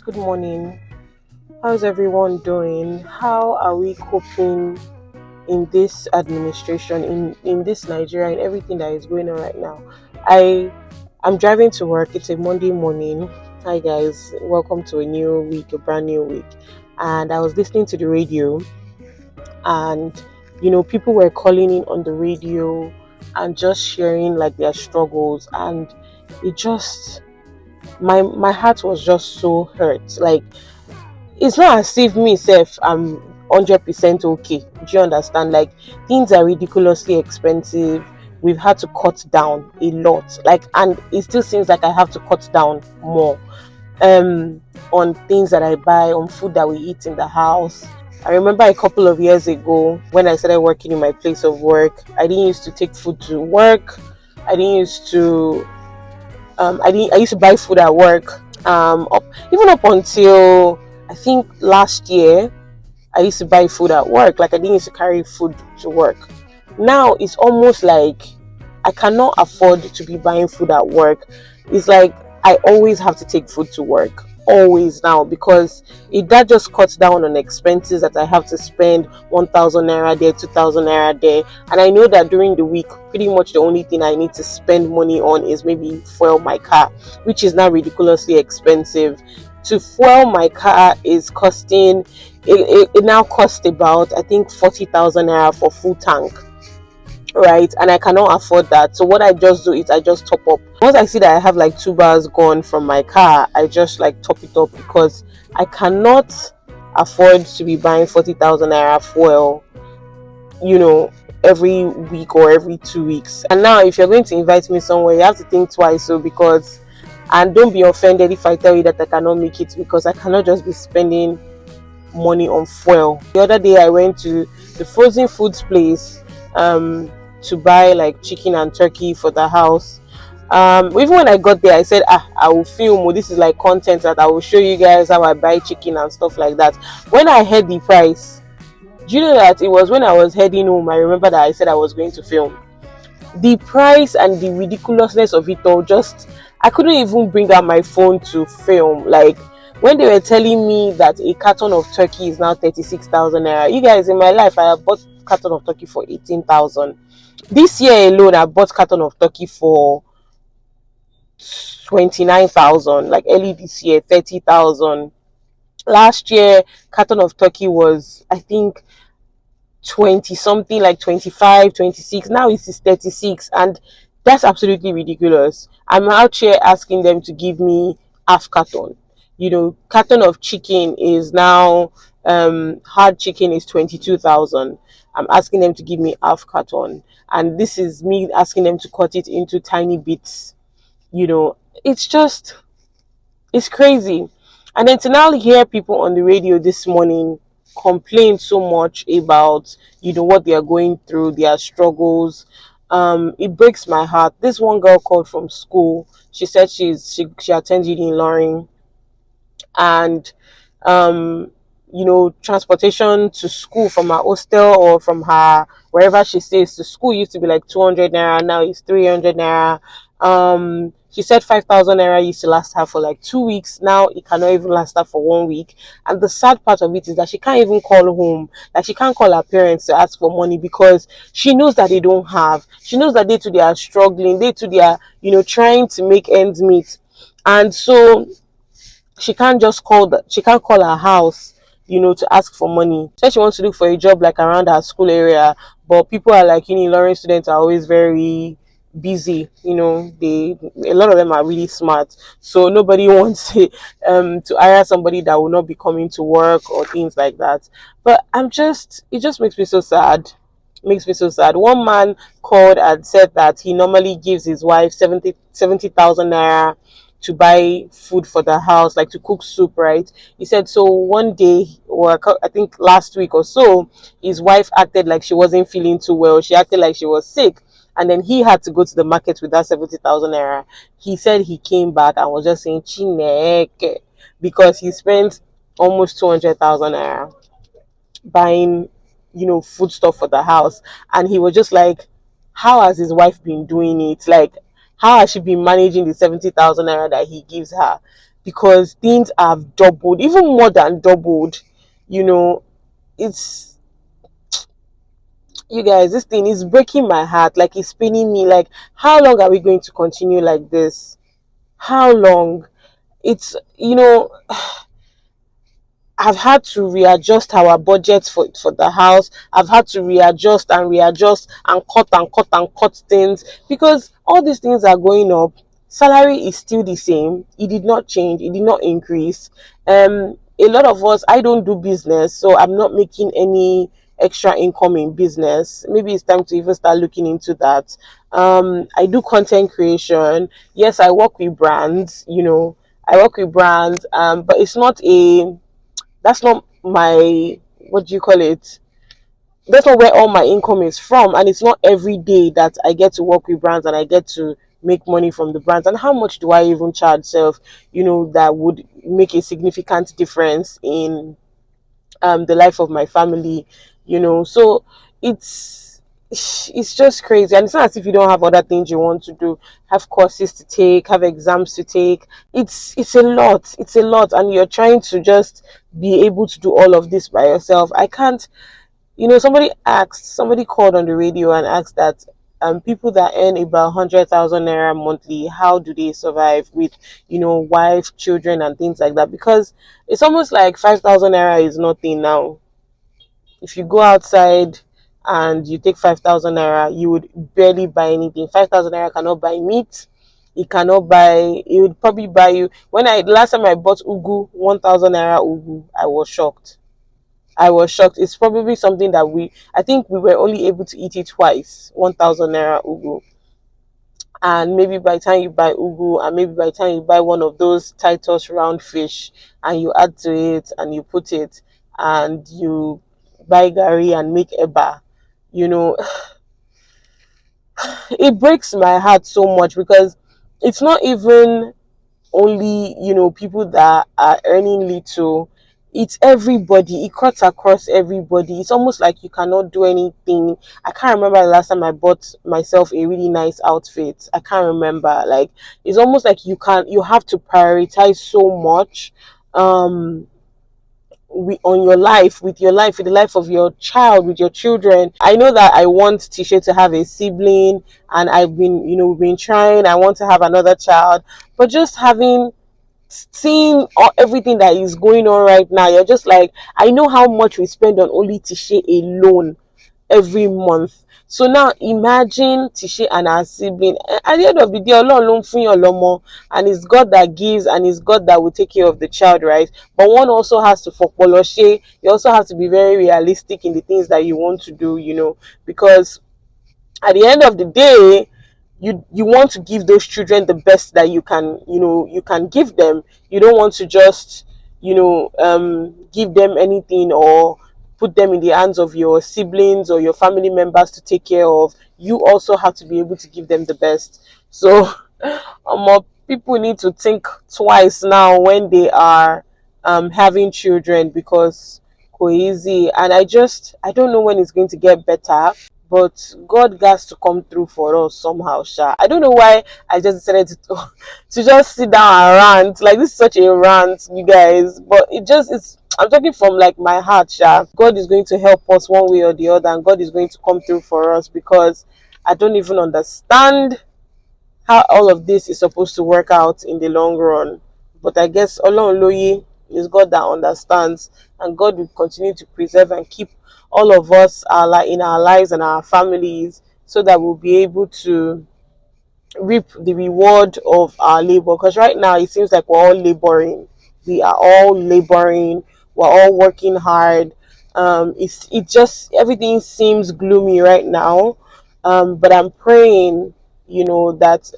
good morning. How's everyone doing? How are we coping in this administration, in this Nigeria, and everything that is going on right now? I'm driving to work. It's a Monday morning. Hi guys, welcome to a new week, a brand new week. And I was listening to the radio, and people were calling in on the radio and just sharing like their struggles, and it just my heart was just so hurt. Like, it's not as if me self I'm 100% okay. Do you understand? Like, things are ridiculously expensive. We've had to cut down a lot, like, and it still seems like I have to cut down more on things that I buy, on food that we eat in the house. I remember a couple of years ago when I started working in my place of work, I didn't used to take food to work. I didn't used to I used to buy food at work. Even up until I think last year, I used to buy food at work. Like, I didn't used to carry food to work. Now it's almost like I cannot afford to be buying food at work. It's like I always have to take food to work. Always now, because that just cuts down on expenses that I have to spend 1,000 naira there, 2,000 naira there. And I know that during the week, pretty much the only thing I need to spend money on is maybe fuel my car, which is now ridiculously expensive. To fuel my car is costing it now costs about, I think, 40,000 naira for full tank, right? And I cannot afford that. So what I just do is I just top up. Once I see that I have like 2 bars gone from my car, I just like top it up, because I cannot afford to be buying 40,000 naira fuel, you know, every week or every 2 weeks. And now, if you're going to invite me somewhere, you have to think twice. So, because, and don't be offended if I tell you that I cannot make it, because I cannot just be spending money on fuel. The other day I went to the frozen foods place to buy like chicken and turkey for the house. Even when I got there, I said, I will film. Oh, this is like content that I will show you guys how I buy chicken and stuff like that. When I heard the price, do you know that it was when I was heading home? I remember that I said I was going to film. The price and the ridiculousness of it all, just, I couldn't even bring out my phone to film. Like, when they were telling me that a carton of turkey is now 36,000 naira, you guys, in my life I have bought carton of turkey for 18,000. This year alone I bought carton of turkey for 29,000. Like, early this year, 30,000. Last year, carton of turkey was, I think, 20 something, like 25, 26. Now it's 36, and that's absolutely ridiculous. I'm out here asking them to give me half carton. Carton of chicken is now, hard chicken is 22,000. I'm asking them to give me half carton, and this is me asking them to cut it into tiny bits. It's just, it's crazy. And then to now hear people on the radio this morning complain so much about what they are going through, their struggles, it breaks my heart. This one girl called from school. She said she attends uni in Loring, and transportation to school from her hostel or from her wherever she stays to school used to be like 200 naira. Now it's 300 naira. She said 5,000 naira used to last her for like 2 weeks. Now it cannot even last her for 1 week. And the sad part of it is that she can't even call home. Like, she can't call her parents to ask for money, because she knows that they don't have. She knows that they too, they are struggling. They too, they are, trying to make ends meet. And so she can't just she can't call her house, to ask for money. She said she wants to look for a job like around her school area, but people are like, Lawrence students are always very busy. A lot of them are really smart, so nobody wants to hire somebody that will not be coming to work or things like that. But it just makes me so sad. Makes me so sad. One man called and said that he normally gives his wife 70,000 naira to buy food for the house, like to cook soup, right? He said, so one day, or I think last week or so, his wife acted like she wasn't feeling too well. She acted like she was sick. And then he had to go to the market with that 70,000 naira. He said he came back and was just saying, Chineke, because he spent almost 200,000 naira buying, food stuff for the house. And he was just like, how has his wife been doing it? Like, how has she been managing the 70,000 naira that he gives her? because things have doubled, even more than doubled. You know, it's, you guys, this thing is breaking my heart. Like, it's paining me. Like, how long are we going to continue like this? How long? It's, I've had to readjust our budget for the house. I've had to readjust and cut things because all these things are going up. Salary is still the same. It did not change. It did not increase. A lot of us, I don't do business, so I'm not making any extra income in business. Maybe it's time to even start looking into that. I do content creation. Yes, I work with brands. I work with brands. But it's not a that's not my, what do you call it, that's not where all my income is from, and it's not every day that I get to work with brands and I get to make money from the brands. And how much do I even charge self, that would make a significant difference in the life of my family. So it's just crazy, and it's not as if you don't have other things you want to do, have courses to take, have exams to take. It's a lot, and you're trying to just be able to do all of this by yourself. I can't. Somebody called on the radio and asked that people that earn about 100,000 naira monthly, how do they survive with wife, children, and things like that? Because it's almost like 5,000 naira is nothing now. If you go outside and you take 5,000 naira, you would barely buy anything. 5,000 naira cannot buy meat. It would probably buy you. Last time I bought ugu, 1,000 naira ugu, I was shocked. It's probably something that I think we were only able to eat it twice, 1,000 naira ugu. And maybe by the time you buy ugu, and maybe by the time you buy one of those Titus round fish, and you add to it, and you put it, and you buy gari and make eba, you know, it breaks my heart so much because it's not even only people that are earning little. It's everybody. It cuts across everybody. It's almost like you cannot do anything. I can't remember the last time I bought myself a really nice outfit. I can't remember. Like, it's almost like you have to prioritize so much on your life, with the life of your child, with your children. I know that I want Tisha to have a sibling, and I've been we've been trying. I want to have another child, but just seeing everything that is going on right now, you're just like, I know how much we spend on only Tisha alone every month. So now imagine Tisha and her sibling. At the end of the day, Ọlọ́run ló ń fún yàn lọ́mọ, and it's God that gives, and it's God that will take care of the child, right? But one also has to fọpọlọ ṣe. You also have to be very realistic in the things that you want to do, because at the end of the day, you want to give those children the best that you can give them. You don't want to just give them anything, or put them in the hands of your siblings or your family members to take care of. You also have to be able to give them the best. So people need to think twice now when they are having children, because easy. And I don't know when it's going to get better, but God has to come through for us somehow, Sha. I don't know why I just decided to just sit down and rant. Like, this is such a rant, you guys. But it's I'm talking from like my heart, Sha. God is going to help us one way or the other, and God is going to come through for us, because I don't even understand how all of this is supposed to work out in the long run. But I guess Ọlọ́run lóye, is God that understands, and God will continue to preserve and keep all of us in our lives and our families, so that we'll be able to reap the reward of our labor. Because right now it seems like we're all laboring. We are all laboring. We're all working hard. It just, everything seems gloomy right now. But I'm praying, that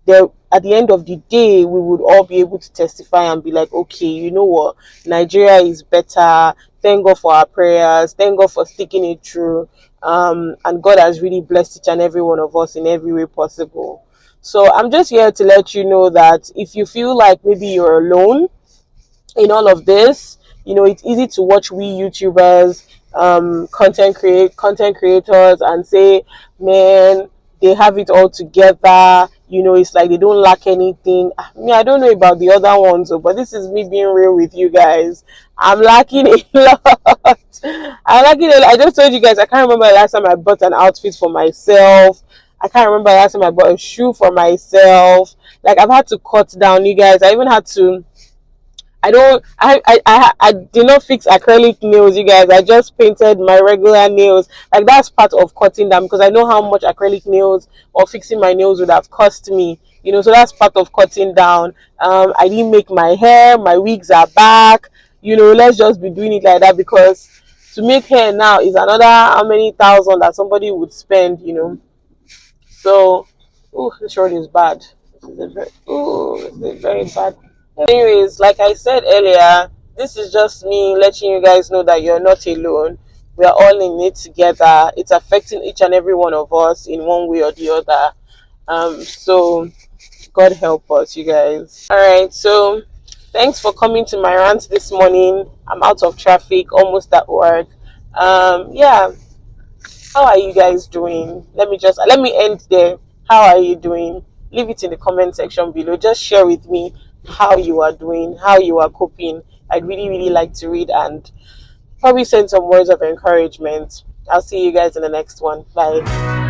there, at the end of the day, we would all be able to testify and be like, okay, you know what, Nigeria is better. Thank God for our prayers. Thank God for sticking it through. And God has really blessed each and every one of us in every way possible. So I'm just here to let you know that if you feel like maybe you're alone in all of this, it's easy to watch we YouTubers, content creators, and say, man, they have it all together. it's like they don't lack anything. I don't know about the other ones, but this is me being real with you guys. I'm lacking a lot. I'm lacking a lot. I just told you guys, I can't remember the last time I bought an outfit for myself. I can't remember the last time I bought a shoe for myself. Like, I've had to cut down, you guys. I even had to, I don't. I did not fix acrylic nails, you guys. I just painted my regular nails. Like, that's part of cutting down, because I know how much acrylic nails or fixing my nails would have cost me. So that's part of cutting down. I didn't make my hair. My wigs are back. Let's just be doing it like that, because to make hair now is another how many thousand that somebody would spend. So, oh, this road is bad. This is very bad. Anyways, like I said earlier, this is just me letting you guys know that you're not alone. We are all in it together. It's affecting each and every one of us in one way or the other. So God help us, you guys. All right, so thanks for coming to my rant this morning. I'm out of traffic, almost at work. Yeah, how are you guys doing? Let me end there. How are you doing? Leave it in the comment section below. Just share with me how you are doing, how you are coping. I'd really, really like to read and probably send some words of encouragement. I'll see you guys in the next one. Bye.